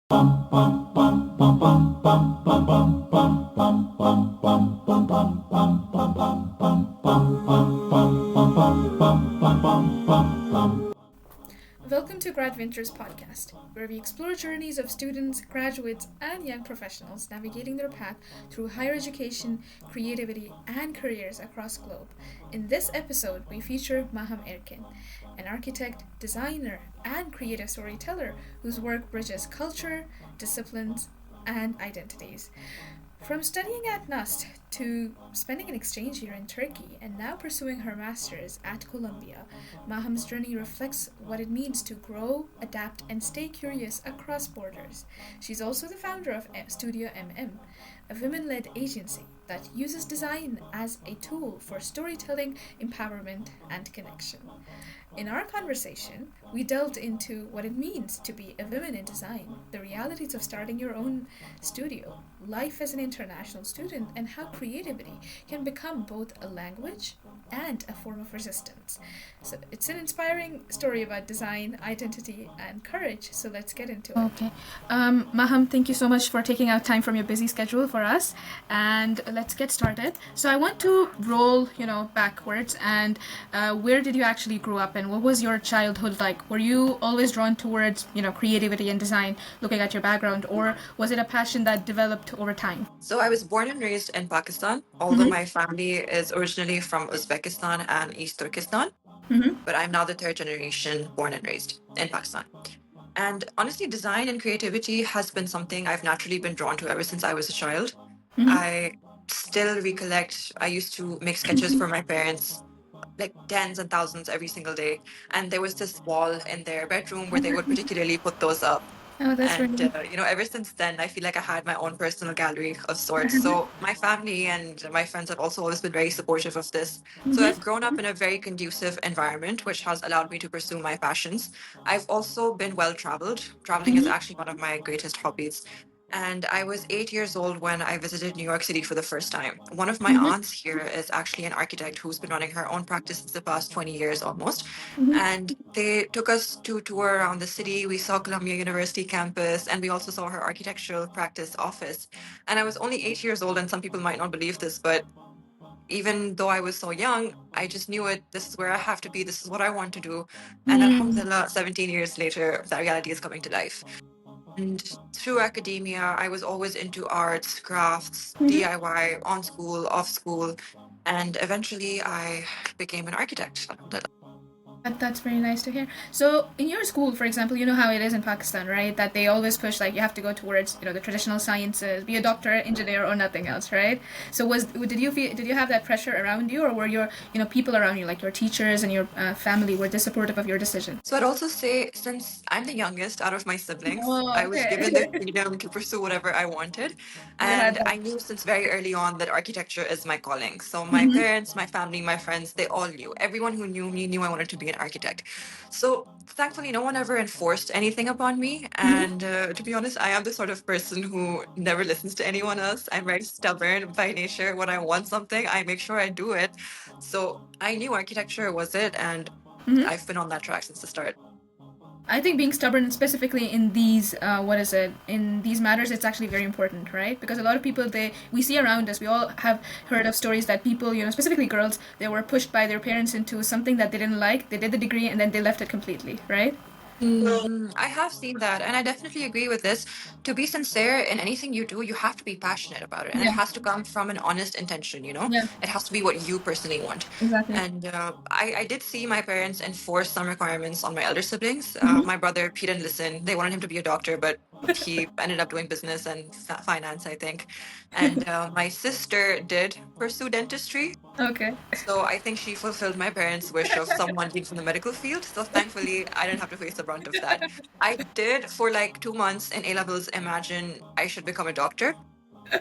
Welcome to Gradventures Podcast, where we explore journeys of students, graduates, and young professionals navigating their path through higher education, creativity, and careers across the globe. In this episode, we feature Mahum, an architect, designer, and creative storyteller whose work bridges culture, disciplines, and identities. From studying at NUST to spending an exchange year in Turkey and now pursuing her master's at Columbia, Mahum's journey reflects what it means to grow, adapt, and stay curious across borders. She's also the founder of Studio MM, a women-led agency that uses design as a tool for storytelling, empowerment, and connection. In our conversation, we delved into what it means to be a woman in design, the realities of starting your own studio, life as an international student, and how creativity can become both a language and a form of resistance. So it's an inspiring story about design, identity, and courage. So let's get into it. Okay. Mahum, thank you so much for taking out time from your busy schedule for us. And let's get started. So I want to roll, backwards. And where did you actually grow up, and what was your childhood like? Were you always drawn towards, creativity and design, looking at your background, or was it a passion that developed over time? So I was born and raised in Pakistan, although my family is originally from Uzbekistan and East Turkestan. But I'm now the third generation born and raised in Pakistan. And honestly, design and creativity has been something I've naturally been drawn to ever since I was a child. I still recollect I used to make sketches for my parents, like tens and thousands every single day. And there was this wall in their bedroom where they would particularly put those up. Oh, that's And, really ever since then, I feel like I had my own personal gallery of sorts. So my family and my friends have also always been very supportive of this. So I've grown up in a very conducive environment, which has allowed me to pursue my passions. I've also been well traveled. Traveling is actually one of my greatest hobbies. And I was 8 years old when I visited New York City for the first time. One of my aunts here is actually an architect who's been running her own practice for the past 20 years almost. And they took us to tour around the city. We saw Columbia University campus, and we also saw her architectural practice office. And I was only 8 years old, and some people might not believe this, but even though I was so young, I just knew it. This is where I have to be. This is what I want to do. And alhamdulillah, 17 years later, that reality is coming to life. And through academia, I was always into arts, crafts, DIY, on school, off school. And eventually I became an architect. That's very nice to hear. So, in your school, for example, you know how it is in Pakistan, right? That they always push like you have to go towards, the traditional sciences, be a doctor, engineer, or nothing else, right? So, did you have that pressure around you, or were your, people around you, like your teachers and your family, were they supportive of your decision? So I'd also say, since I'm the youngest out of my siblings, Oh, I was okay. given the freedom to pursue whatever I wanted. You had And that. I knew since very early on that architecture is my calling. So my parents, my family, my friends, they all knew. Everyone who knew me knew I wanted to be an architect. So thankfully, no one ever enforced anything upon me. And to be honest, I am the sort of person who never listens to anyone else. I'm very stubborn by nature. When I want something, I make sure I do it. So I knew architecture was it. And I've been on that track since the start. I think being stubborn, specifically in these, in these matters, it's actually very important, right? Because a lot of people, we see around us, we all have heard of stories that people, specifically girls, they were pushed by their parents into something that they didn't like. They did the degree and then they left it completely, right? I have seen that, and I definitely agree with this. To be sincere in anything you do, you have to be passionate about it, and it Yeah, has to come from an honest intention. yeah, It has to be what you personally want. exactly. And I did see my parents enforce some requirements on my elder siblings. My brother, he didn't listen. They wanted him to be a doctor, but he ended up doing business and finance, I think. And my sister did pursue dentistry. Okay. So I think she fulfilled my parents' wish of someone being from the medical field. So thankfully, I didn't have to face the brunt of that. I did for like 2 months in A levels imagine I should become a doctor.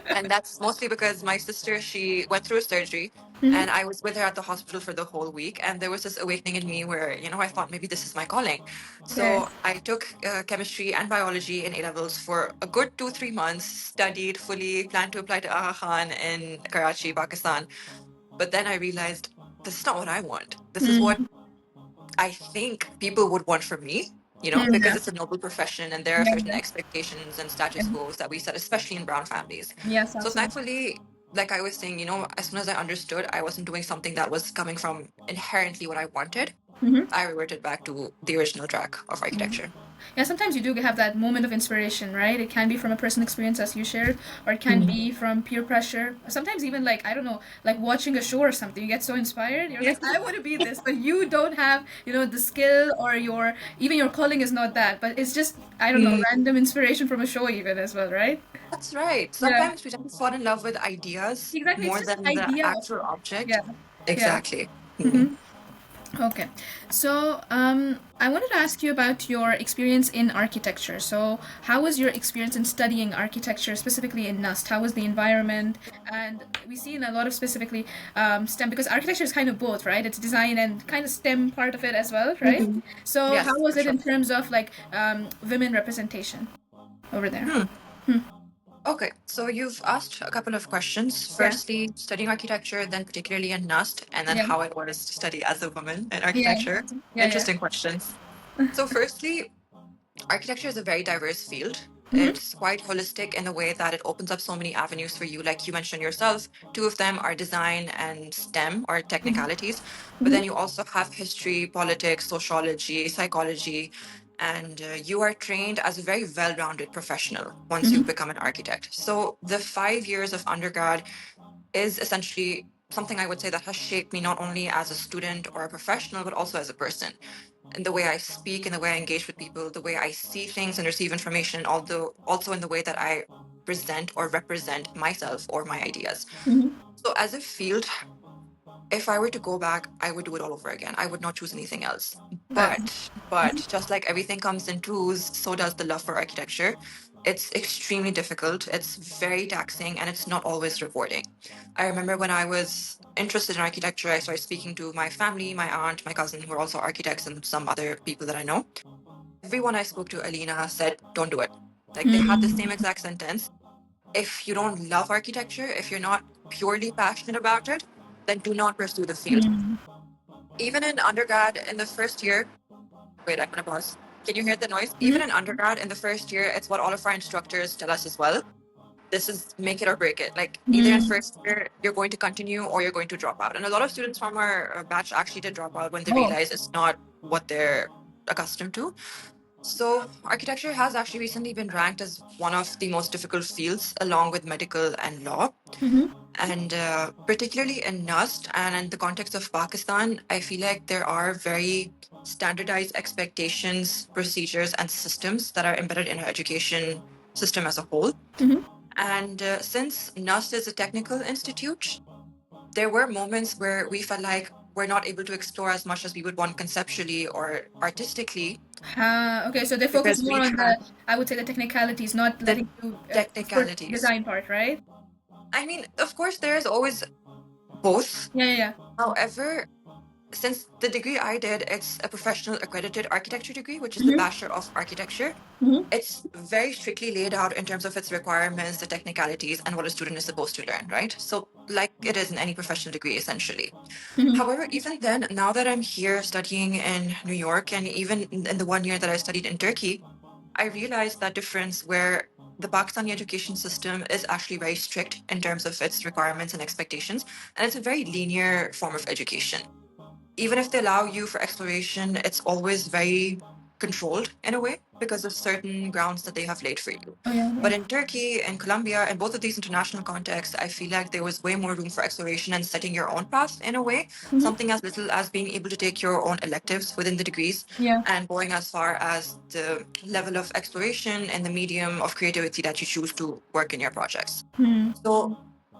And that's mostly because my sister, she went through a surgery and I was with her at the hospital for the whole week. And there was this awakening in me where, I thought maybe this is my calling. Okay. So I took chemistry and biology in A levels for a good 2-3 months, studied fully, planned to apply to Aga Khan in Karachi, Pakistan. But then I realized this is not what I want. This is what I think people would want from me. because Yeah. it's a noble profession and there are Yeah. certain Yeah. expectations and status Yeah. quos that we set, especially in brown families. Yes, So absolutely. thankfully, like I was saying, as soon as I understood I wasn't doing something that was coming from inherently what I wanted, Mm-hmm. I reverted back to the original track of architecture. Yeah, sometimes you do have that moment of inspiration, right? It can be from a personal experience, as you shared, or it can Mhm. be from peer pressure. Sometimes even like, I don't know, like watching a show or something, you get so inspired, you're Yeah, like, I want to be this, but you don't have, the skill, or even your calling is not that, but it's just, I don't know, Mm, random inspiration from a show even as well, right? that's right. Yeah, Sometimes we tend to fall in love with ideas exactly. It's more just than the the idea of actual it. object. Yeah, yeah. Exactly. Mm. Mm-hmm. Okay, so I wanted to ask you about your experience in architecture. So, how was your experience in studying architecture, specifically in NUST? How was the environment? And we see in a lot of specifically STEM, because architecture is kind of both, right? It's design and kind of STEM part of it as well, right? Mhm. So, how Yes, was for it sure. in terms of like women representation over there? Hmm. Hmm. Okay, so you've asked a couple of questions. Yeah, Firstly, studying architecture, then particularly in NUST, and then yeah, how it was to study as a woman in yeah, architecture. exactly. Yeah, yeah. Interesting questions. So, firstly, architecture is a very diverse field. Mm-hmm. It's quite holistic in the way that it opens up so many avenues for you. Like you mentioned yourself, two of them are design and STEM or technicalities. But Mm-hmm. then you also have history, politics, sociology, psychology, and you are trained as a very well rounded professional once you Mm-hmm. become an architect. So the 5 years of undergrad is essentially something I would say that has shaped me not only as a student or a professional, but also as a person in the way I speak, in the way I engage with people, the way I see things and receive information, although also in the way that I present or represent myself or my ideas. Mm-hmm. So as a field, if I were to go back, I would do it all over again. I would not choose anything else. That's. But just like everything comes in twos, so does the love for architecture. It's extremely difficult. It's very taxing and it's not always rewarding. I remember when I was interested in architecture, I started speaking to my family, my aunt, my cousin, who are also architects, and some other people that I know. Everyone I spoke to, Alina, said, don't do it. Like they had the Mm-hmm. same exact sentence. If you don't love architecture, if you're not purely passionate about it, then do not pursue the field. Even in undergrad, in the first year, wait, I'm gonna pause. Can you hear the noise? Even in undergrad, in the first year, it's what all of our instructors tell us as well. This is make it or break it. Like either in Mm-hmm. first year, you're going to continue or you're going to drop out. And a lot of students from our batch actually did drop out when they Oh. realized it's not what they're accustomed to. So, architecture has actually recently been ranked as one of the most difficult fields, along with medical and law. Mm-hmm. And particularly in NUST and in the context of Pakistan, I feel like there are very standardized expectations, procedures, and systems that are embedded in our education system as a whole. Mm-hmm. And since NUST is a technical institute, there were moments where we felt like we're not able to explore as much as we would want conceptually or artistically Okay, so they focus because more we on had I would say, the technicalities, not the letting you, of course, technicalities. design part, right? I mean, of course, there's always both. Yeah, yeah, However, since the degree I did, it's a professional accredited architecture degree, which is yeah. the Mm-hmm. Bachelor of Architecture. Mm-hmm. It's very strictly laid out in terms of its requirements, the technicalities, and what a student is supposed to learn, right? So, like it is in any professional degree, essentially. Mm-hmm. However, even then, now that I'm here studying in New York, and even in the 1 year that I studied in Turkey, I realized that difference where the Pakistani education system is actually very strict in terms of its requirements and expectations, and it's a very linear form of education. Even if they allow you for exploration, it's always very controlled in a way because of certain grounds that they have laid for you. Oh yeah, yeah. But in Turkey and Colombia and both of these international contexts, I feel like there was way more room for exploration and setting your own path in a way, Mm-hmm. something as little as being able to take your own electives within the degrees Yeah. and going as far as the level of exploration and the medium of creativity that you choose to work in your projects. Hmm. So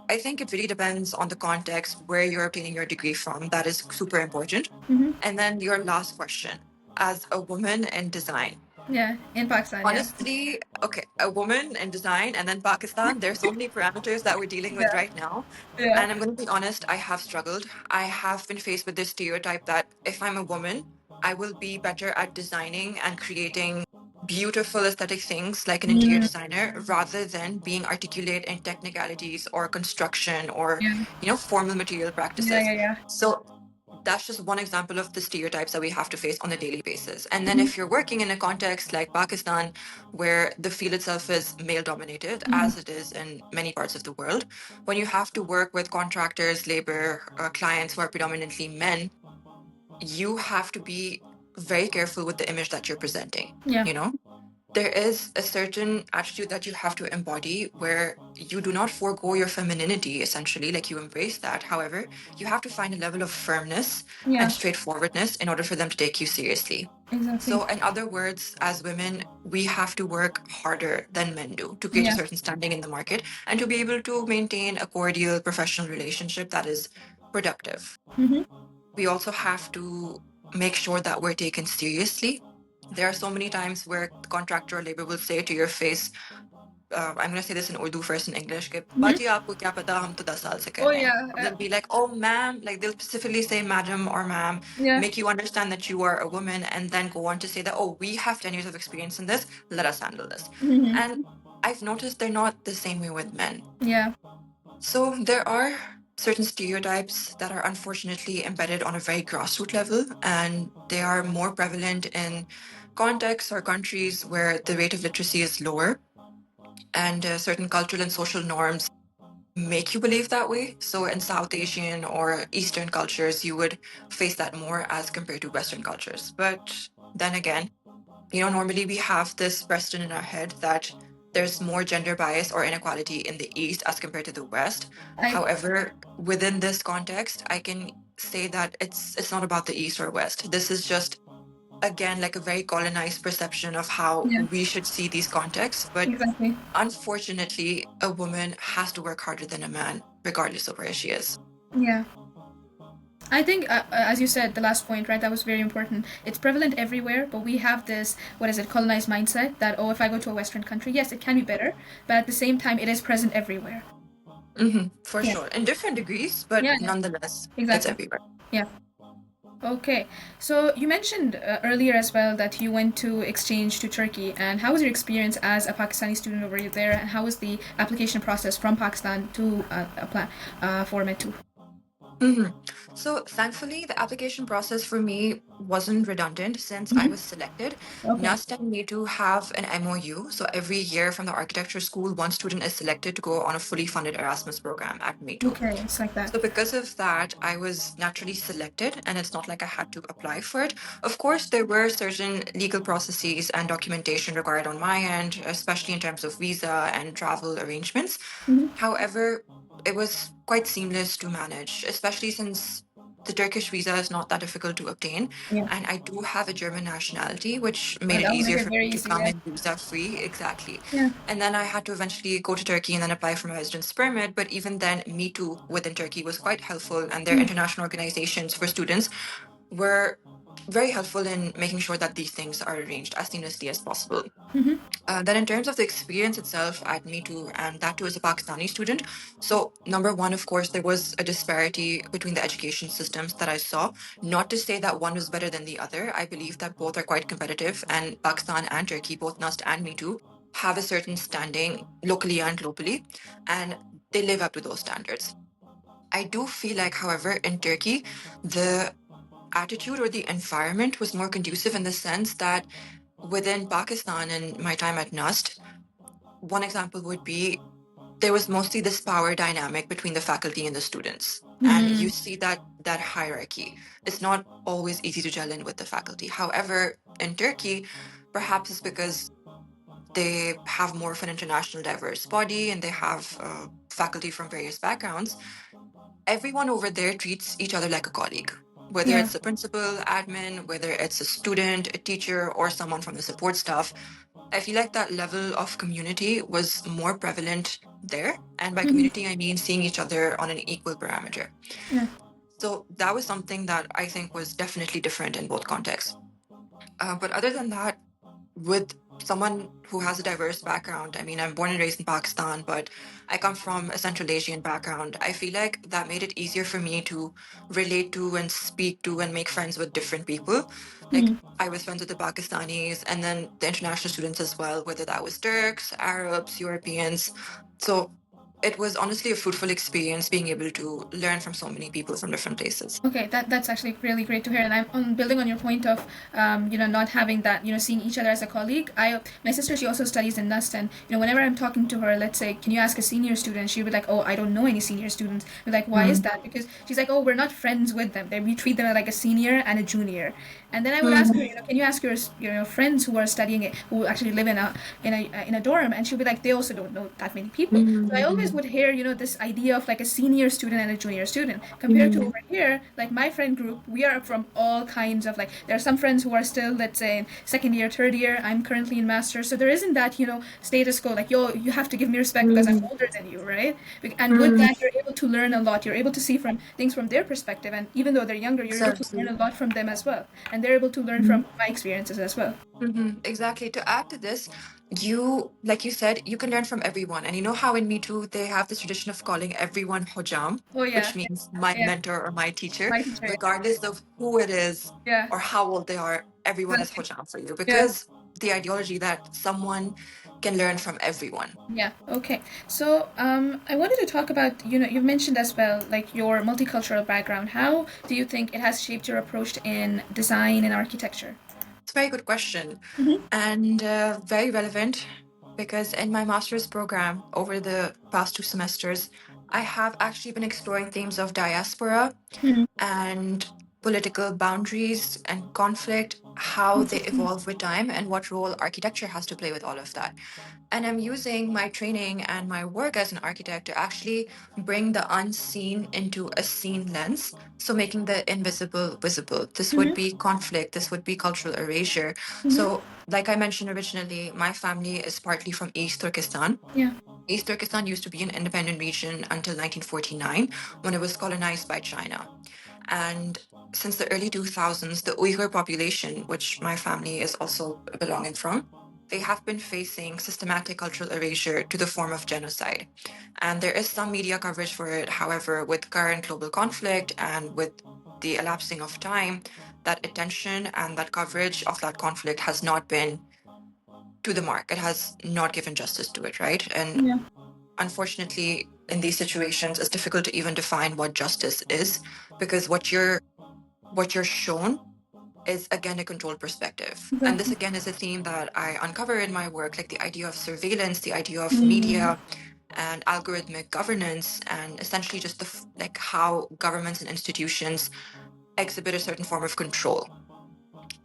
I think it really depends on the context where you're obtaining your degree from. That is super important. Mm-hmm. And then your last question, as a woman in design. Yeah, in Pakistan, yeah. Honestly, okay, a woman in design and then Pakistan, there's so many parameters that we're dealing with Yeah, right now. yeah. And I'm going to be honest, I have struggled. I have been faced with this stereotype that if I'm a woman, I will be better at designing and creating beautiful aesthetic things like an interior Mm, designer rather than being articulate in technicalities or construction or, yeah, formal material yeah, practices. yeah, yeah. So that's just one example of the stereotypes that we have to face on a daily basis. And then if you're working in a context like Pakistan, where the field itself is male dominated, as it is in many parts of the world, when you have to work with contractors, labor, clients who are predominantly men, you have to be very careful with the image that you're presenting. Yeah. You know, there is a certain attitude that you have to embody where you do not forego your femininity, essentially, like you embrace that. However, you have to find a level of firmness Yeah. and straightforwardness in order for them to take you seriously. Exactly. So, in other words, as women, we have to work harder than men do to create a certain standing in the market and to be able to maintain a cordial professional relationship that is productive. We also have to make sure that we're taken seriously. There are so many times where the contractor or labor will say to your face, I'm going to say this in Urdu first in English, कि, "Baji, aapko kya pata, hum to 10 saal se kar Oh, rahe hain." yeah. They'll be like, "Oh, ma'am," like they'll specifically say madam or ma'am, Yeah. make you understand that you are a woman, and then go on to say that, "Oh, we have 10 years of experience in this, let us handle this." And I've noticed they're not the same way with men. Yeah. So there are certain stereotypes that are unfortunately embedded on a very grassroots level, and they are more prevalent in contexts or countries where the rate of literacy is lower, and certain cultural and social norms make you believe that way. So in South Asian or Eastern cultures, you would face that more as compared to Western cultures. But then again, normally we have this precedent in our head that there's more gender bias or inequality in the East as compared to the West. However, within this context, I can say that it's not about the East or West. This is just, again, like a very colonized perception of how we should see these contexts. But Exactly. unfortunately, a woman has to work harder than a man, regardless of where she is. Yeah. I think, as you said, the last point, right, that was very important. It's prevalent everywhere, but we have this, colonized mindset that, oh, if I go to a Western country, yes, it can be better, but at the same time, it is present everywhere. For sure. In different degrees, but nonetheless, it's everywhere. Yeah. Okay. So you mentioned earlier as well that you went to exchange to Turkey, and how was your experience as a Pakistani student over there, and how was the application process from Pakistan to apply for Med2? So thankfully, the application process for me wasn't redundant since I was selected. NUST and me to have an MOU. So every year from the architecture school, one student is selected to go on a fully funded Erasmus program at me too. Okay, it's like that. So because of that, I was naturally selected, and it's not like I had to apply for it. Of course, there were certain legal processes and documentation required on my end, especially in terms of visa and travel arrangements. However, it was quite seamless to manage, especially since the Turkish visa is not that difficult to obtain. And I do have a German nationality, which made it easier for me to come in visa free. Exactly. And then I had to eventually go to Turkey and then apply for my residence permit. But even then, Me Too within Turkey was quite helpful. And their international organizations for students were very helpful in making sure that these things are arranged as seamlessly as possible. Then in terms of the experience itself at Me Too, and that too as a Pakistani student. So number one, of course, there was a disparity between the education systems that I saw. Not to say that one was better than the other. I believe that both are quite competitive, and Pakistan and Turkey, both NUST and Me Too, have a certain standing locally and globally, and they live up to those standards. I do feel like, however, in Turkey, the attitude or the environment was more conducive in the sense that within Pakistan and my time at NUST, one example would be there was mostly this power dynamic between the faculty and the students. And you see that hierarchy. It's not always easy to gel in with the faculty. However, in Turkey, perhaps it's because they have more of an international diverse body and they have faculty from various backgrounds. Everyone over there treats each other like a colleague. Whether it's the principal, admin, whether it's a student, a teacher, or someone from the support staff, I feel like that level of community was more prevalent there. And by community, I mean seeing each other on an equal parameter. So that was something that I think was definitely different in both contexts. But other than that, with someone who has a diverse background, I mean, I'm born and raised in Pakistan, but I come from a Central Asian background. I feel like that made it easier for me to relate to and speak to and make friends with different people. Like, I was friends with the Pakistanis and then the international students as well, whether that was Turks, Arabs, Europeans. So it was honestly a fruitful experience being able to learn from so many people from different places. Okay, that's actually really great to hear. And I'm on building on your point of, not having that, seeing each other as a colleague. My sister, she also studies in NUST, and whenever I'm talking to her, let's say, can you ask a senior student? She'll be like, oh, I don't know any senior students. We're like, why is that? Because she's like, oh, we're not friends with them. We treat them like a senior and a junior. And then I would ask her, can you ask your friends who are studying it, who actually live in a dorm? And she'll be like, they also don't know that many people. So I always would hear, this idea of like a senior student and a junior student compared to over here, like my friend group, we are from all kinds of, like, there are some friends who are still, let's say, in second year, third year. I'm currently in master's, so there isn't that, status quo, like, yo, you have to give me respect because I'm older than you, right? And with that, you're able to learn a lot. You're able to see from things from their perspective, and even though they're younger, you're able to learn a Exactly. lot from them as well, and they're able to learn from my experiences as well. Exactly. To add to this, like you said, you can learn from everyone. And you know how in Me Too, they have this tradition of calling everyone hojam, Oh yeah, which means my yeah, mentor or my teacher, my teacher, regardless of who it is yeah, or how old they are, everyone is exactly, hojam for you yeah. because the ideology that someone can learn from everyone. Yeah, okay. So, I wanted to talk about, you've mentioned as well, like your multicultural background. How do you think it has shaped your approach in design and architecture? It's a very good question Mm-hmm. and very relevant because in my master's program over the past 2 semesters, I have actually been exploring themes of diaspora Mm-hmm. and political boundaries and conflict, how they Interesting. evolve with time, and what role architecture has to play with all of that. And I'm using my training and my work as an architect to actually bring the unseen into a seen lens. So, making the invisible visible. This would Mm-hmm. be conflict, this would be cultural erasure. Mm-hmm. So, like I mentioned originally, my family is partly from East Turkestan. Yeah. East Turkestan used to be an independent region until 1949 when it was colonized by China. And since the early 2000s, the Uyghur population, which my family is also belonging from, they have been facing systematic cultural erasure to the form of genocide. And there is some media coverage for it. However, with current global conflict and with the elapsing of time, that attention and that coverage of that conflict has not been to the mark. It has not given justice to it, right? And Yeah. unfortunately, in these situations, it's difficult to even define what justice is because what you're shown is again a controlled perspective. And this Exactly. again is a theme that I uncover in my work, like the idea of surveillance, the idea of Mm-hmm. media and algorithmic governance, and essentially just like how governments and institutions exhibit a certain form of control.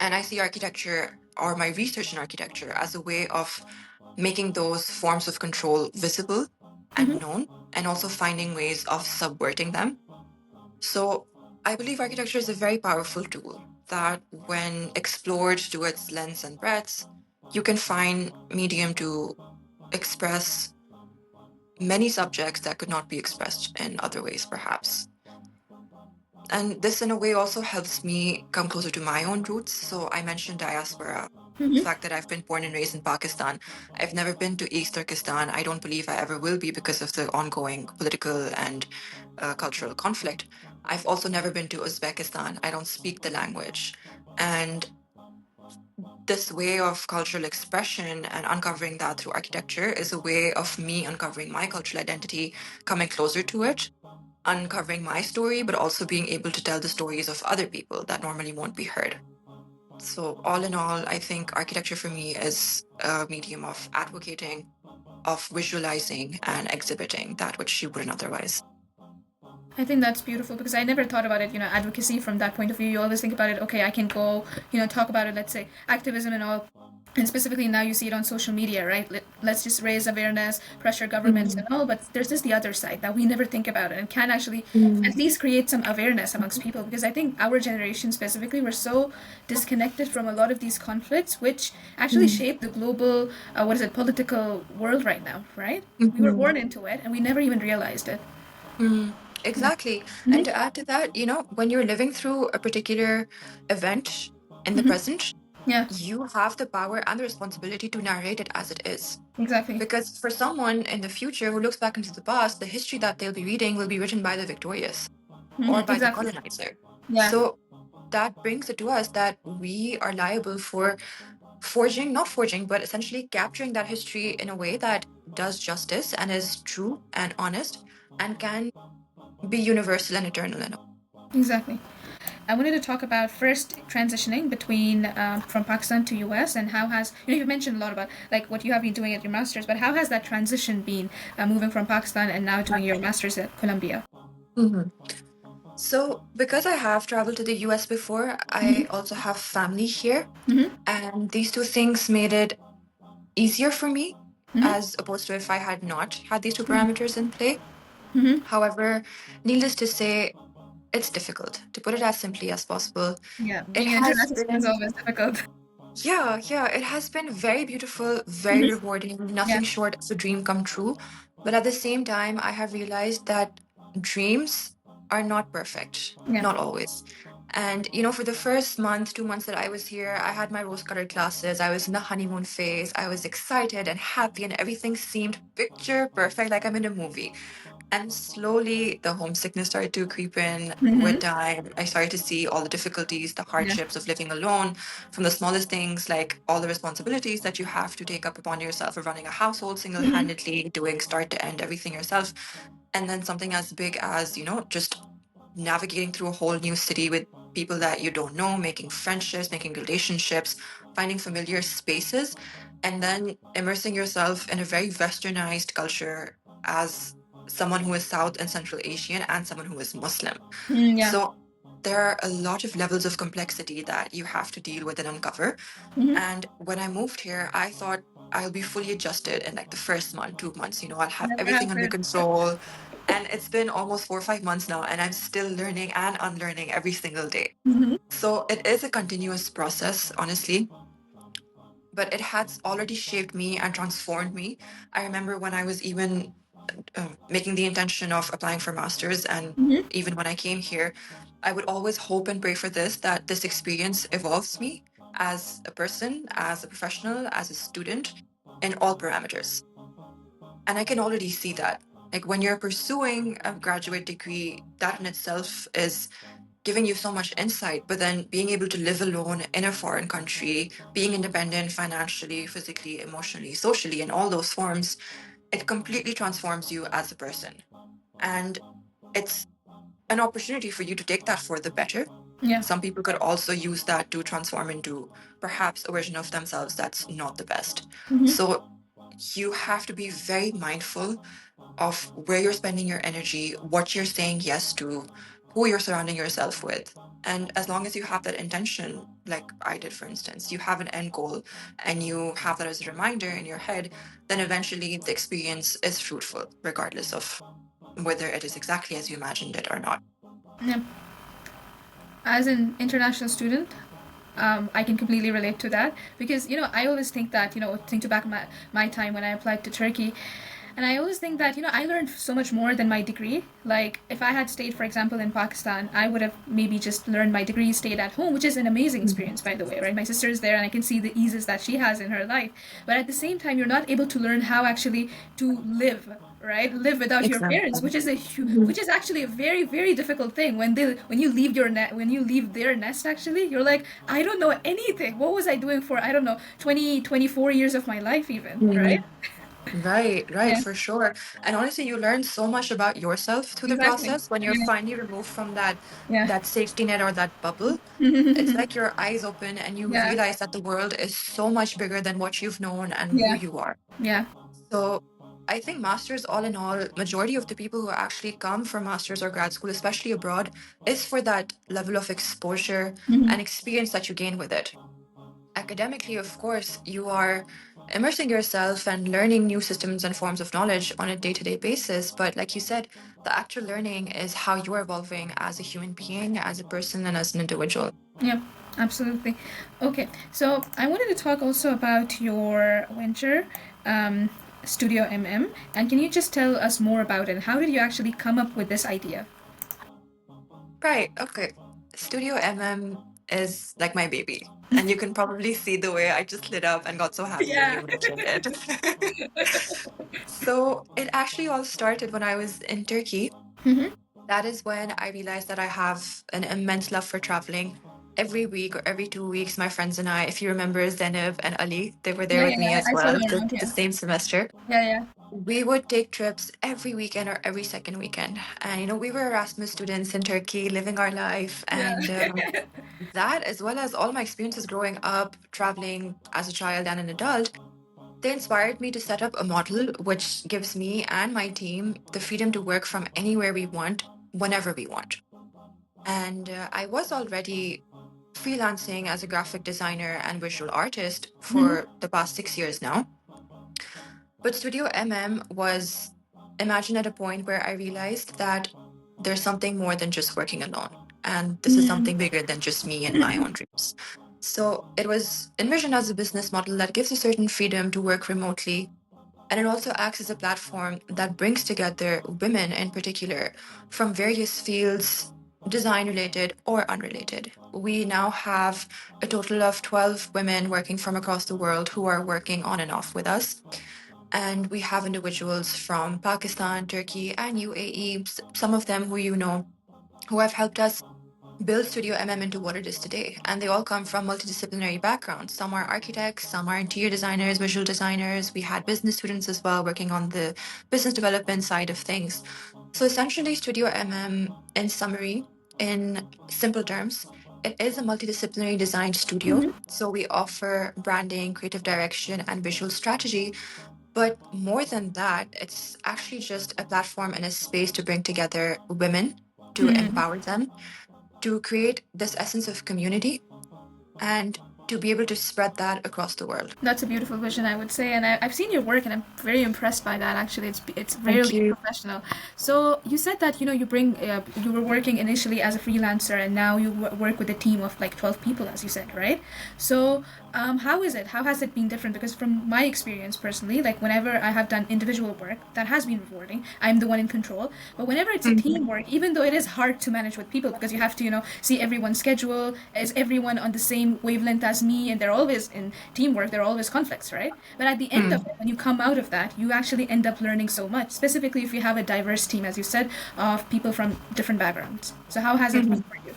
And I see architecture or my research in architecture as a way of making those forms of control visible and Mm-hmm. known, and also finding ways of subverting them. So I believe architecture is a very powerful tool that, when explored to its lengths and breadths, you can find medium to express many subjects that could not be expressed in other ways, perhaps. And this, in a way, also helps me come closer to my own roots. So I mentioned diaspora, the Mm-hmm. fact that I've been born and raised in Pakistan. I've never been to East Turkestan. I don't believe I ever will be because of the ongoing political and cultural conflict. I've also never been to Uzbekistan. I don't speak the language. And this way of cultural expression and uncovering that through architecture is a way of me uncovering my cultural identity, coming closer to it, uncovering my story, but also being able to tell the stories of other people that normally won't be heard. So, all in all, I think architecture for me is a medium of advocating, of visualizing, and exhibiting that which you wouldn't otherwise. I think that's beautiful because I never thought about it, advocacy from that point of view. You always think about it, okay, I can go, talk about it, let's say, activism and all. And specifically now you see it on social media, right? Let's just raise awareness, pressure governments and Mm, all. But there's just the other side that we never think about it and can actually at mm, least create some awareness amongst people. Because I think our generation specifically, we're so disconnected from a lot of these conflicts, which actually mm, shape the global, political world right now, right? We were mhm, born into it and we never even realized it. Yeah. exactly. And Mm-hmm. to add to that, when you're living through a particular event in the Mm-hmm. present, Yeah, you have the power and the responsibility to narrate it as it is. exactly. Because for someone in the future who looks back into the past, the history that they'll be reading will be written by the victorious or Mm-hmm. by the Exactly. colonizer. Yeah. So that brings it to us that we are liable for not forging, but essentially capturing that history in a way that does justice and is true and honest and can be universal and eternal in a way. Exactly. I wanted to talk about first transitioning between from Pakistan to US, and how has, you mentioned a lot about like what you have been doing at your masters, but how has that transition been, moving from Pakistan and now doing your masters at Columbia? Mhm. So, because I have traveled to the US before, I also have family here. Mm-hmm. And these two things made it easier for me Mm-hmm. as opposed to if I had not had these two parameters in play. Mm-hmm. However, needless to say, it's difficult. To put it as simply as possible, Yeah, it being an has international student is been, always difficult. yeah, it has been very beautiful, very Mm-hmm. rewarding, Yeah. nothing short of a dream come true. But at the same time, I have realized that dreams are not perfect, Yeah. not always. And, for the first month, 2 months that I was here, I had my rose-colored glasses. I was in the honeymoon phase. I was excited and happy, and everything seemed picture perfect, like I'm in a movie. And slowly the homesickness started to creep in with Mm-hmm. time. I started to see all the difficulties, the Yeah. hardships of living alone, from the smallest things like all the responsibilities that you have to take up upon yourself of running a household Mm-hmm. single-handedly, doing start to end everything yourself. And then something as big as, just navigating through a whole new city with people that you don't know, making friendships, making relationships, finding familiar spaces, and then immersing yourself in a very westernized culture as someone who is South and Central Asian and someone who is Muslim. Mm, yeah. So there are a lot of levels of complexity that you have to deal with and uncover. Mm-hmm. And when I moved here, I thought I'll be fully adjusted in like the first month, 2 months, I'll have Never everything under happened. control. And it's been almost 4 or 5 months now, and I'm still learning and unlearning every single day. Mm-hmm. So it is a continuous process, honestly, but it has already shaped me and transformed me. I remember when I was even making the intention of applying for masters, and Mm-hmm. even when I came here, I would always hope and pray for this, that this experience evolves me as a person, as a professional, as a student, in all parameters. And I can already see that. Like when you're pursuing a graduate degree, that in itself is giving you so much insight, but then being able to live alone in a foreign country, being independent financially, physically, emotionally, socially, in all those forms, it completely transforms you as a person. And it's an opportunity for you to take that for the better. Yeah. Some people could also use that to transform into perhaps a version of themselves that's not the best. Mm-hmm. So you have to be very mindful of where you're spending your energy, what you're saying yes to, who you're surrounding yourself with. And as long as you have that intention, like I did, for instance, you have an end goal and you have that as a reminder in your head, then eventually the experience is fruitful, regardless of whether it is exactly as you imagined it or not. Yeah. As an international student, I can completely relate to that, because I always think that, think back my time when I applied to Turkey, and I always think that, I learned so much more than my degree. Like, if I had stayed, for example, in Pakistan, I would have maybe just learned my degree, stayed at home, which is an amazing Mhm. experience, by the way, right? My sister is there and I can see the eases that she has in her life. But at the same time, you're not able to learn how actually to live, right? Live without your parents, Exactly. which is actually a very, very difficult thing. When you leave when you leave their nest, actually, you're like, I don't know anything. What was I doing for, I don't know, 20, 24 years of my life even, right? Mhm. Right, Yeah, for sure. And honestly, you learn so much about yourself through the exactly. process when you're Yeah, finally removed from that yeah. that safety net or that bubble. It's like your eyes open and you Yeah, realize that the world is so much bigger than what you've known and who yeah, you are. yeah. So I think masters, all in all, majority of the people who actually come for masters or grad school, especially abroad, is for that level of exposure Mhm. and experience that you gain with it. Academically, of course, you are immersing yourself and learning new systems and forms of knowledge on a day-to-day basis. But like you said, the actual learning is how you're evolving as a human being, as a person, and as an individual. Yeah, absolutely. Okay, so I wanted to talk also about your venture, um, Studio MM, and can you just tell us more about it? How did you actually come up with this idea? Right. Okay. Studio MM is like my baby. And you can probably see the way I just lit up and got so happy when Yeah. you mentioned it. So it actually all started when I was in Turkey. Mm-hmm. That is when I realized that I have an immense love for traveling. every week or every 2 weeks, my friends and I, if you remember Zainab and Ali, they were there Yeah, with me as I saw well, them around. the Yeah, same semester. yeah. We would take trips every weekend or every second weekend. And, we were Erasmus students in Turkey, living our life. Yeah. And that, as well as all my experiences growing up, traveling as a child and an adult, they inspired me to set up a model which gives me and my team the freedom to work from anywhere we want, whenever we want. And I was already freelancing as a graphic designer and visual artist Mhm. for the past 6 years now. But Studio MM was imagined at a point where I realized that there's something more than just working alone. And this is Mm. something bigger than just me and my own dreams. So it was envisioned as a business model that gives you certain freedom to work remotely. And it also acts as a platform that brings together women in particular from various fields, design related or unrelated. We now have a total of 12 women working from across the world who are working on and off with us. And we have individuals from Pakistan, Turkey, and UAE, some of them who have helped us build Studio MM into what it is today. And they all come from multidisciplinary backgrounds. Some are architects, some are interior designers, visual designers. We had business students as well working on the business development side of things. So essentially, Studio MM, in summary, in simple terms, it is a multidisciplinary design studio. So we offer branding, creative direction, and visual strategy. But more than that, it's actually just a platform and a space to bring together women, to empower them, to create this essence of community, and to be able to spread that across the world. That's a beautiful vision, I would say, and I've seen your work, and I'm very impressed by that. Actually, it's Thank really you. professional. So you said that you were working initially as a freelancer, and now you work with a team of like 12 people, as you said, right? So how is it? How has it been different? Because from my experience personally, like whenever I have done individual work, that has been rewarding. I'm the one in control. But whenever it's a Mhm. teamwork, even though it is hard to manage with people because you have to, see everyone's schedule, is everyone on the same wavelength as me, and they're always in teamwork, there are always conflicts, right? But at the end of Mm. it, when you come out of that, you actually end up learning so much, specifically if you have a diverse team, as you said, of people from different backgrounds. So how has it been Mhm. for you?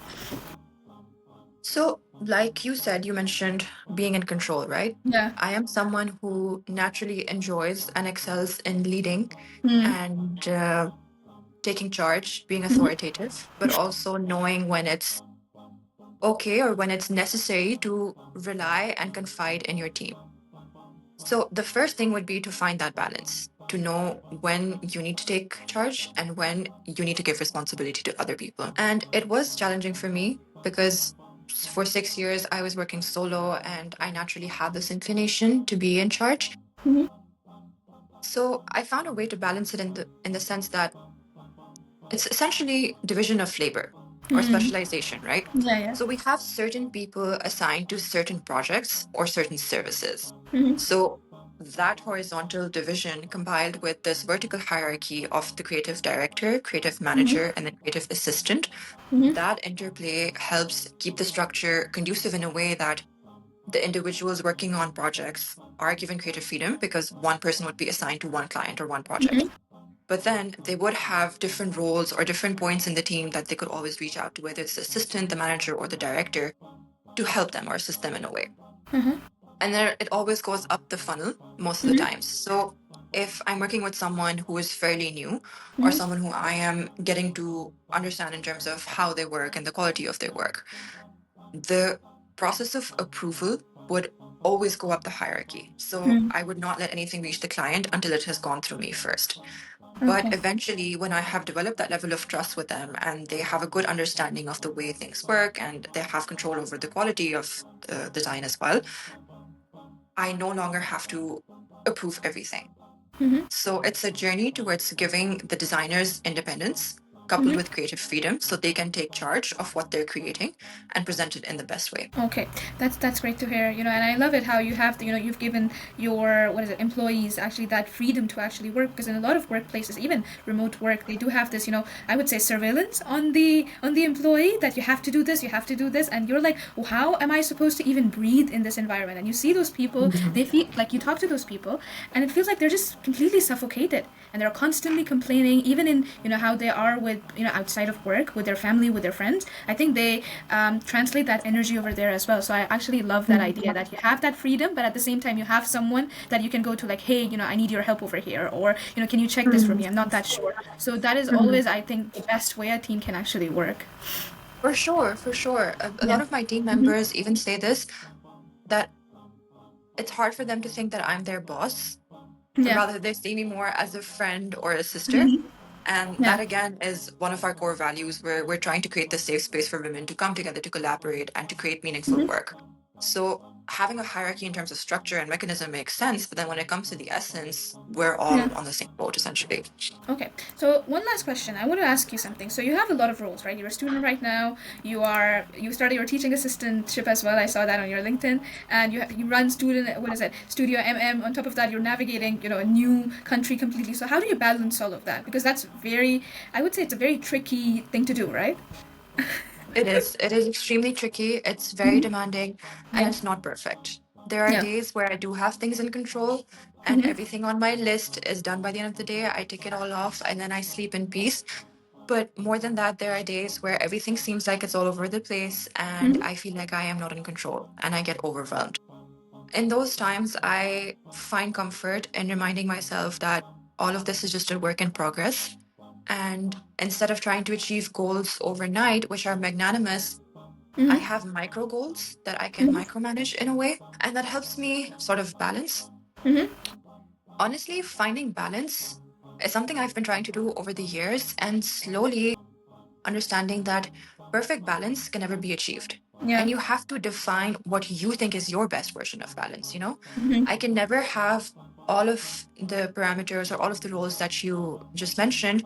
So, like you said, you mentioned being in control, right? Yeah. I am someone who naturally enjoys and excels in leading Mm. and taking charge, being Mhm. authoritative, but also knowing when it's okay or when it's necessary to rely and confide in your team. So the first thing would be to find that balance, to know when you need to take charge and when you need to give responsibility to other people. And it was challenging for me because for 6 years I was working solo and I naturally had this inclination to be in charge. Mhm. So I found a way to balance it in the sense that it's essentially division of labor or Mm. specialization, right? Yeah, yeah. So we have certain people assigned to certain projects or certain services. Mhm. So that horizontal division combined with this vertical hierarchy of the creative director, creative Mhm. manager, and the creative assistant, Mhm. that interplay helps keep the structure conducive in a way that the individuals working on projects are given creative freedom because one person would be assigned to one client or one project. Mhm. But then they would have different roles or different points in the team that they could always reach out to, whether it's the assistant, the manager, or the director, to help them or assist them in a way. Mhm. And then it always goes up the funnel most of the Mhm. times. So if I'm working with someone who is fairly new or Mhm. someone who I am getting to understand in terms of how they work and the quality of their work, the process of approval would always go up the hierarchy. So Mhm. I would not let anything reach the client until it has gone through me first. But Okay. eventually, when I have developed that level of trust with them and they have a good understanding of the way things work and they have control over the quality of the design as well, I no longer have to approve everything. Mhm. So it's a journey towards giving the designers independence coupled Mhm. with creative freedom so they can take charge of what they're creating and present it in the best way. Okay, that's great to hear. And I love it how you have you've given your what is it employees actually that freedom to actually work because in a lot of workplaces, even remote work, they do have this I would say surveillance on the employee that you have to do this, you have to do this, and you're like, well, how am I supposed to even breathe in this environment? And you see those people, Mhm. they feel like you talk to those people, and it feels like they're just completely suffocated, and they're constantly complaining, even in how they are with with, outside of work, with their family, with their friends, I think they translate that energy over there as well. So I actually love that idea that you have that freedom, but at the same time, you have someone that you can go to, like, hey, I need your help over here, or, can you check this for me? I'm not that sure. So that is always, I think, the best way a team can actually work. For sure, for sure. A lot Yeah. of my team members even say this, that it's hard for them to think that I'm their boss. Yeah. Rather, they see me more as a friend or a sister. And Yeah. that again is one of our core values, where we're trying to create this safe space for women to come together, to collaborate, and to create meaningful work. So having a hierarchy in terms of structure and mechanism makes sense, but then when it comes to the essence, we're all Yeah. on the same boat essentially. Okay, so one last question. I want to ask you something. So you have a lot of roles, right? You're a student right now. You started your teaching assistantship as well. I saw that on your LinkedIn, and you run Studio MM. On top of that, you're navigating, a new country completely. So how do you balance all of that? Because I would say it's a very tricky thing to do, right? It is. It is extremely tricky. It's very demanding, and Yeah. it's not perfect. There are Yeah. days where I do have things in control, and everything on my list is done by the end of the day. I tick it all off, and then I sleep in peace. But more than that, there are days where everything seems like it's all over the place, and I feel like I am not in control, and I get overwhelmed. In those times, I find comfort in reminding myself that all of this is just a work in progress. And instead of trying to achieve goals overnight, which are magnanimous, I have micro goals that I can micromanage in a way. And that helps me sort of balance. Honestly, finding balance is something I've been trying to do over the years, and slowly understanding that perfect balance can never be achieved. Yeah. And you have to define what you think is your best version of balance. I can never have all of the parameters or all of the roles that you just mentioned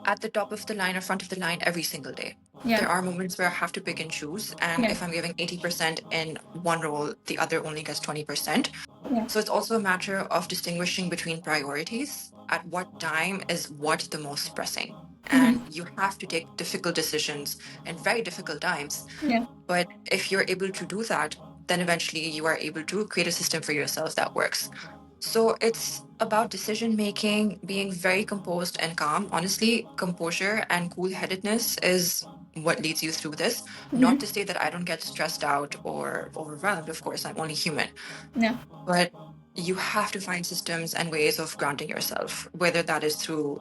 at the top of the line or front of the line every single day. Yeah. There are moments where I have to pick and choose. And Yeah. if I'm giving 80% in one role, the other only gets 20%. Yeah. So it's also a matter of distinguishing between priorities. At what time is what the most pressing? And you have to take difficult decisions in very difficult times. Yeah. But if you're able to do that, then eventually you are able to create a system for yourself that works. So it's about decision making, being very composed and calm. Honestly, composure and cool headedness is what leads you through this. Not to say that I don't get stressed out or overwhelmed. Of course, I'm only human. Yeah. But you have to find systems and ways of grounding yourself, whether that is through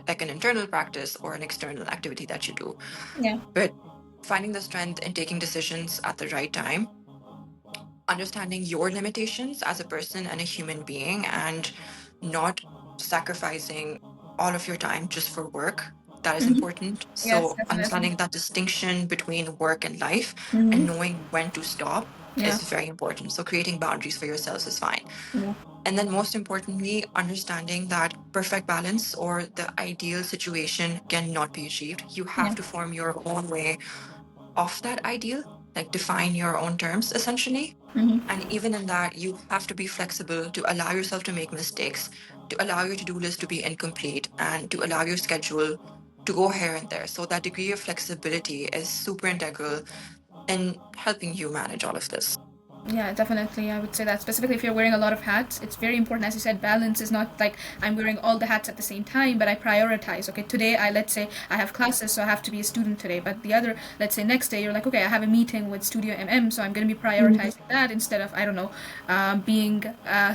like an internal practice or an external activity that you do. Yeah. But finding the strength in taking decisions at the right time, understanding your limitations as a person and a human being, and not sacrificing all of your time just for work. That is important. Yes, So definitely. understanding that distinction between work and life and knowing when to stop Yeah. is very important. So creating boundaries for yourselves is fine. Yeah. And then most importantly, understanding that perfect balance or the ideal situation cannot be achieved. You have Yeah. to form your own way of that ideal, like define your own terms essentially. And even in that, you have to be flexible to allow yourself to make mistakes, to allow your to do list to be incomplete, and to allow your schedule to go here and there. So that degree of flexibility is super integral in helping you manage all of this. Yeah, definitely. I would say that specifically if you're wearing a lot of hats, it's very important. As you said, balance is not like I'm wearing all the hats at the same time, but I prioritize. Okay, today let's say I have classes, so I have to be a student today. But the other, let's say next day, you're like, okay, I have a meeting with Studio MM, so I'm going to be prioritizing that instead of, I don't know, being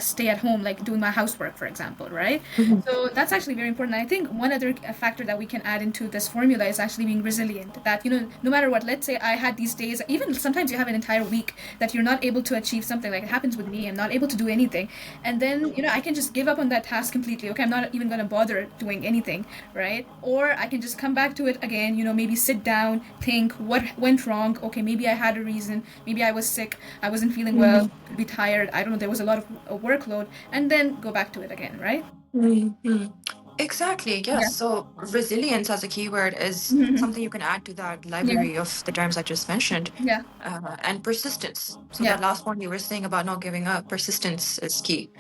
stay at home, like doing my housework, for example, right? So that's actually very important. I think one other factor that we can add into this formula is actually being resilient. That, no matter what, let's say I had these days, even sometimes you have an entire week that you're not able to achieve something. Like it happens with me, I'm not able to do anything, and then I can just give up on that task completely. Okay, I'm not even going to bother doing anything, right? Or I can just come back to it again, maybe sit down, think what went wrong. Okay, maybe I had a reason, maybe I was sick, I wasn't feeling well, could be tired, I don't know, there was a lot of workload, and then go back to it again, right? Exactly, Yeah. yes. So resilience as a keyword is something you can add to that Yeah. library of the terms I just mentioned. Yeah. And persistence. So Yeah. that last one you were saying about not giving up, persistence is key.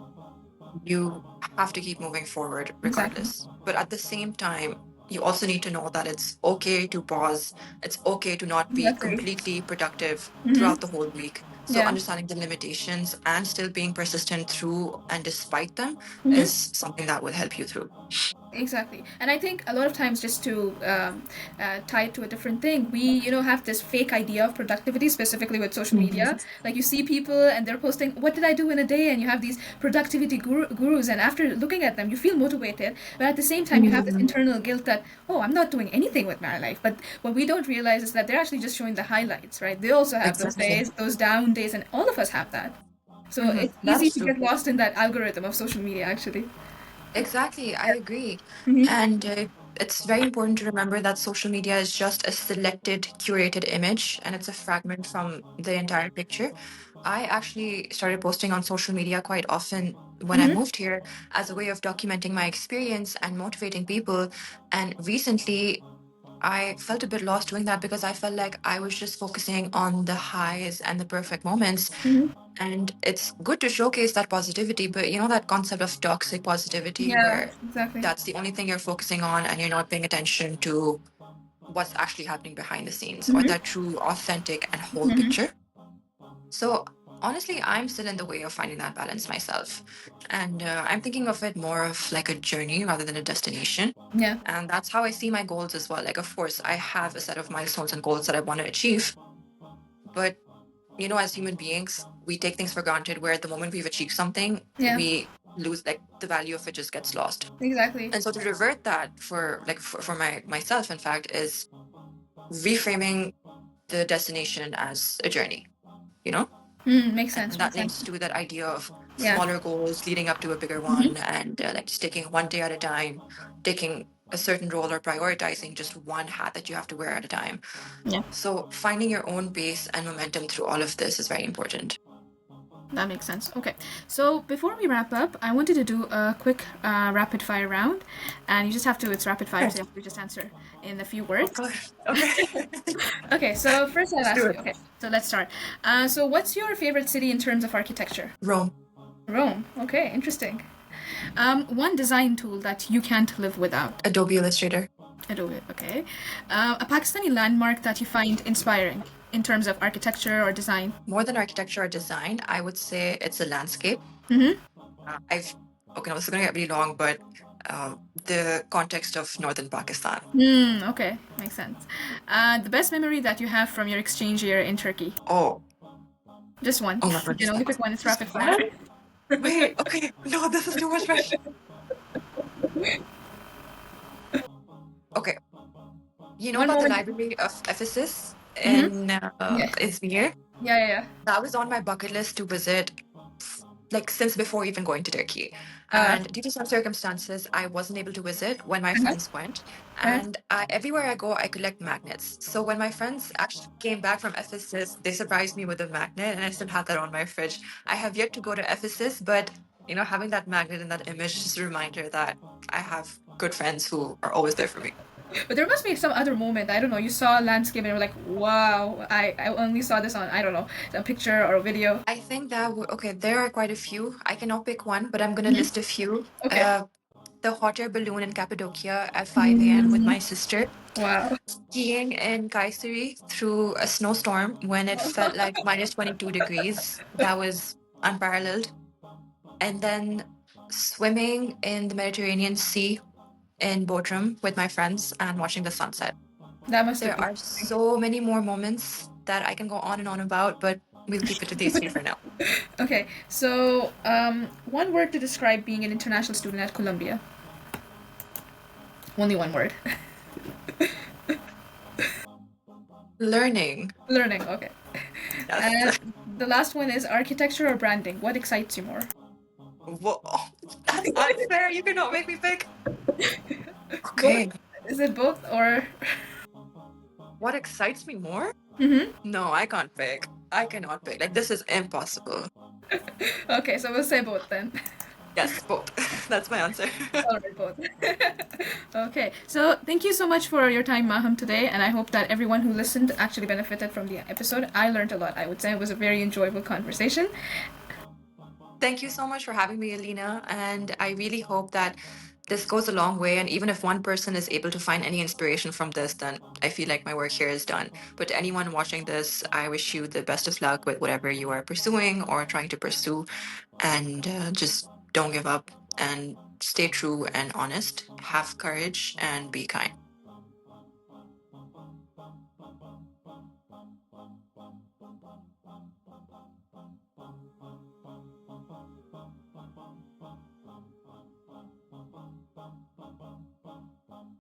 You have to keep moving forward Exactly. regardless. But at the same time, you also need to know that it's okay to pause. It's okay to not be Exactly. completely productive throughout the whole week. So Yeah. understanding the limitations and still being persistent through and despite them is something that will help you through. Exactly. And I think a lot of times, just to tie it to a different thing, we, have this fake idea of productivity, specifically with social media. Like you see people and they're posting, what did I do in a day? And you have these productivity gurus. And after looking at them, you feel motivated. But at the same time, you have this internal guilt that, oh, I'm not doing anything with my life. But what we don't realize is that they're actually just showing the highlights, right? They also have those Exactly. days, those down days, and all of us have that. So it's easy That's to true. get lost in that algorithm of social media, actually. Exactly, I agree. Hmm. And it's very important to remember that social media is just a selected, curated image, and it's a fragment from the entire picture. I actually started posting on social media quite often when I Hmm. moved here as a way of documenting my experience and motivating people. And recently, I felt a bit lost doing that because I felt like I was just focusing on the highs and the perfect moments. Hmm. And it's good to showcase that positivity, but that concept of toxic positivity Yeah, where exactly. that's the only thing you're focusing on and you're not paying attention to what's actually happening behind the scenes or Hmm. that true, authentic, and whole Hmm. picture. So, honestly, I'm still in the way of finding that balance myself. And I'm thinking of it more of like a journey rather than a destination. Yeah. And that's how I see my goals as well. Like, of course, I have a set of milestones and goals that I want to achieve. But as human beings, we take things for granted where the moment we've achieved something, Yeah. we lose, like, the value of it just gets lost. Exactly. And so to revert that for myself, in fact, is reframing the destination as a journey, you know? Makes And sense. that Makes sense. links to that idea of Yeah. smaller goals leading up to a bigger Hmm. one and like just taking one day at a time, taking a certain role or prioritizing just one hat that you have to wear at a time. Yeah. So finding your own pace and momentum through all of this is very important. That makes sense. Okay. So before we wrap up, I wanted to do a quick rapid fire round, and you just have to. It's rapid fire, so you have to just answer in a few Oh words. gosh. Okay. Okay. So first, I'll Let's do ask you. it. Okay. So let's start. So what's your favorite city in terms of architecture? Rome. Rome. Okay. Interesting. One design tool that you can't live without. Adobe Illustrator. Adobe. Okay. A Pakistani landmark that you find inspiring in terms of architecture or design. More than architecture or design, I would say it's a landscape. Mm-hmm. I've okay, now this is going to get really long, but the context of northern Pakistan. Okay, makes sense. The best memory that you have from your exchange year in Turkey? Oh, Just one. oh my You can goodness. only pick one. It's Just rapid fire. what? Wait, okay. No, this is too much pressure. Okay. You know One about the moment. Library of Ephesus Mm-hmm. in Yeah. Izmir? Yeah, yeah, yeah. That was on my bucket list to visit like since before even going to Turkey. Uh, And due to some circumstances, I wasn't able to visit when my uh-huh, friends went. uh, And everywhere I go, I collect magnets. So when my friends actually came back from Ephesus, they surprised me with a magnet, and I still have that on my fridge. I have yet to go to Ephesus, but having that magnet and that image is just a reminder that I have good friends who are always there for me. but there must be some other moment. I don't know. You saw a landscape and you were like, "Wow!" I only saw this on, I don't know, a picture or a video. I think that okay, there are quite a few. I cannot pick one, but I'm gonna Mhm. list a few. Okay. The hot air balloon in Cappadocia at 5 a.m. with Mm, my sister. wow. Skiing in Kayseri through a snowstorm when it felt like minus 22 degrees. That was unparalleled. And then swimming in the Mediterranean Sea in Bodrum with my friends and watching the sunset. That must have There been are amazing. so many more moments that I can go on and on about, but we'll keep it to these three for now. Okay, so one word to describe being an international student at Columbia. Only one word. Learning. Learning. Okay. Yes. And the last one is architecture or branding. What excites you more? Whoa, that's unfair. You cannot make me pick. Both? Okay. Is it both or? What excites me more? Mm-hmm. No, I can't pick. I cannot pick. Like, this is impossible. Okay, so we'll say both then. Yes, both. That's my answer. All right, both. Okay, so thank you so much for your time, Maham, today, and I hope that everyone who listened actually benefited from the episode. I learned a lot. I would say it was a very enjoyable conversation. Thank you so much for having me, Alina. And I really hope that this goes a long way. And even if one person is able to find any inspiration from this, then I feel like my work here is done. But to anyone watching this, I wish you the best of luck with whatever you are pursuing or trying to pursue. And just don't give up and stay true and honest, have courage, and be kind.